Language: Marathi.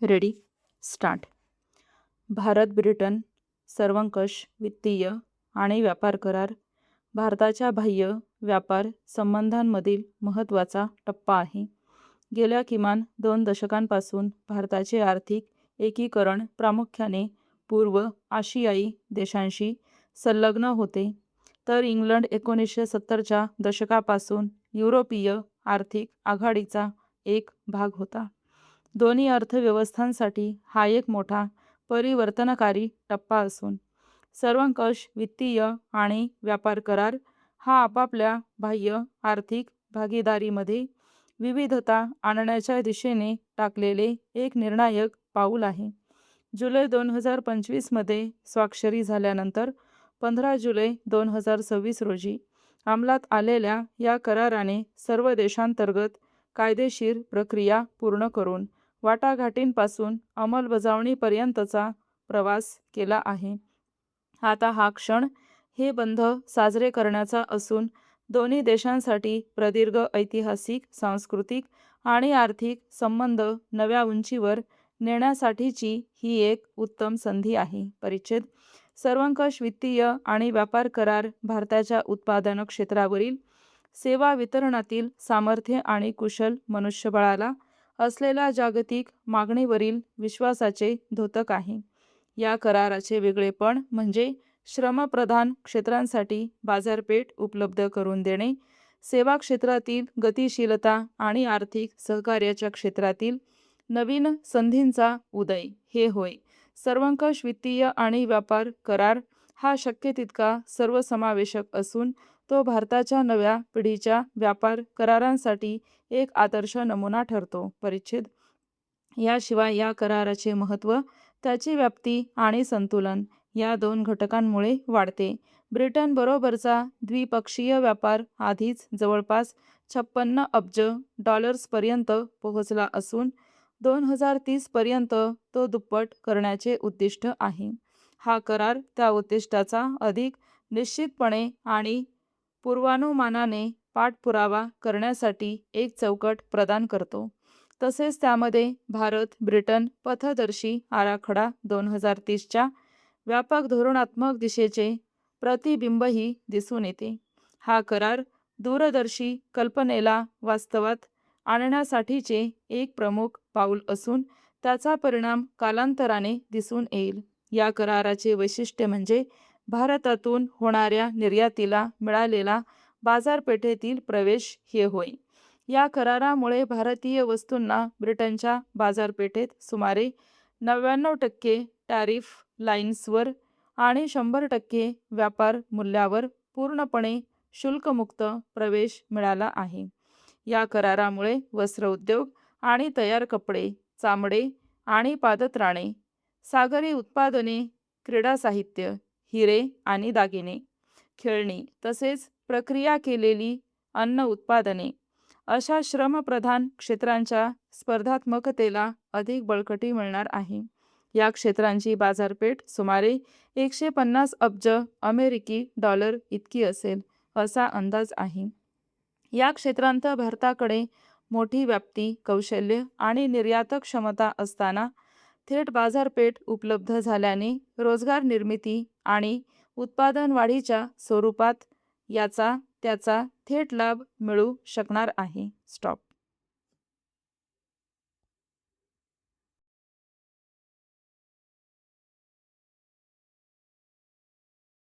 Ready start. भारत ब्रिटन सर्वंकष वित्तीय आणि व्यापार करार भारताच्या बाह्य व्यापार संबंधांमधील महत्त्वाचा टप्पा आहे. गेल्या किमान 2 दशकांपासून भारताचे आर्थिक एकीकरण प्रामुख्याने पूर्व आशियाई देशांशी संलग्न होते, तर इंग्लंड 1970च्या दशकापासून युरोपीय आर्थिक आघाडीचा एक भाग होता. दोन्ही अर्थव्यवस्थांसाठी हा एक मोठा परिवर्तनकारी टप्पा असून सर्वंकष वित्तीय आणि व्यापार करार हा आपापल्या बाह्य आर्थिक भागीदारीमध्ये विविधता आणण्याच्या दिशेने टाकलेले एक निर्णायक पाऊल आहे. जुलै 2025 मध्ये स्वाक्षरी झाल्यानंतर 15 जुलै 2026 रोजी अंमलात आलेल्या या कराराने सर्व देशांतर्गत कायदेशीर प्रक्रिया पूर्ण करून वाटाघाटींपासून अंमलबजावणीपर्यंतचा प्रवास केला आहे. आता हा क्षण हे बंध साजरे करण्याचा असून दोन्ही देशांसाठी प्रदीर्घ ऐतिहासिक, सांस्कृतिक आणि आर्थिक संबंध नव्या उंचीवर नेण्यासाठीची ही एक उत्तम संधी आहे. परिच्छेद. सर्वंकष वित्तीय आणि व्यापार करार भारताच्या उत्पादन क्षेत्रावरील, सेवा वितरणातील सामर्थ्य आणि कुशल मनुष्यबळाला असलेल्या जागतिक मागणीवरील विश्वासाचे द्योतक आहे. या कराराचे वेगळेपण म्हणजे श्रमप्रधान क्षेत्रांसाठी बाजारपेठ उपलब्ध करून देणे, सेवा क्षेत्रातील गतिशीलता आणि आर्थिक सहकार्याच्या क्षेत्रातील नवीन संधींचा उदय हे होय. सर्वंकष वित्तीय आणि व्यापार करार हा शक्य तितका सर्वसमावेशक असून तो भारताच्या नव्या पिढीच्या व्यापार करारांसाठी एक आदर्श नमुना ठरतो. परिच्छेद. याशिवाय या कराराचे महत्त्व त्याची व्याप्ती आणि संतुलन या 2 घटकांमुळे वाढते. ब्रिटन बरोबरचा द्विपक्षीय व्यापार आधीच जवळपास 56 अब्ज डॉलर्सपर्यंत पोहोचला असून 2030 पर्यंत तो दुप्पट करण्याचे उद्दिष्ट आहे. हा करार त्या उद्दिष्टाचा अधिक निश्चितपणे आणि पूर्वानुमानाने पाठपुरावा करण्यासाठी एक चौकट प्रदान करतो. तसेच त्यामध्ये भारत ब्रिटन पथदर्शी आराखडा 2030च्या व्यापक धोरणात्मक दिशेचे प्रतिबिंबही दिसून येते. हा करार दूरदर्शी कल्पनेला वास्तवात आणण्यासाठीचे एक प्रमुख पाऊल असून त्याचा परिणाम कालांतराने दिसून येईल. या कराराचे वैशिष्ट्य म्हणजे भारतातून होणाऱ्या निर्यातीला मिळालेला बाजारपेठेतील प्रवेश हे होय. या करारामुळे भारतीय वस्तूंना ब्रिटनच्या बाजारपेठेत सुमारे 99% टॅरिफ लाईन्सवर आणि 100% व्यापार मूल्यावर पूर्णपणे शुल्कमुक्त प्रवेश मिळाला आहे. या करारामुळे वस्त्रोद्योग आणि तयार कपडे, चामडे आणि पादत्राणे, सागरी उत्पादने, क्रीडा साहित्य, हिरे आणि दागिने, खेळणी तसेच प्रक्रिया केलेली अन्न उत्पादने अशा श्रमप्रधान क्षेत्रांच्या स्पर्धात्मकतेला अधिक बळकटी मिळणार आहे. या क्षेत्रांची बाजारपेठ सुमारे 150 अब्ज अमेरिकी डॉलर इतकी असेल असा अंदाज आहे. या क्षेत्रांत भारताकडे मोठी व्याप्ती, कौशल्य आणि निर्यातक क्षमता असताना थेट बाजारपेठ उपलब्ध झाल्याने रोजगार निर्मिती आणि उत्पादन वाढीच्या स्वरूपात याचा त्याचा थेट लाभ मिळू शकणार आहे. स्टॉप.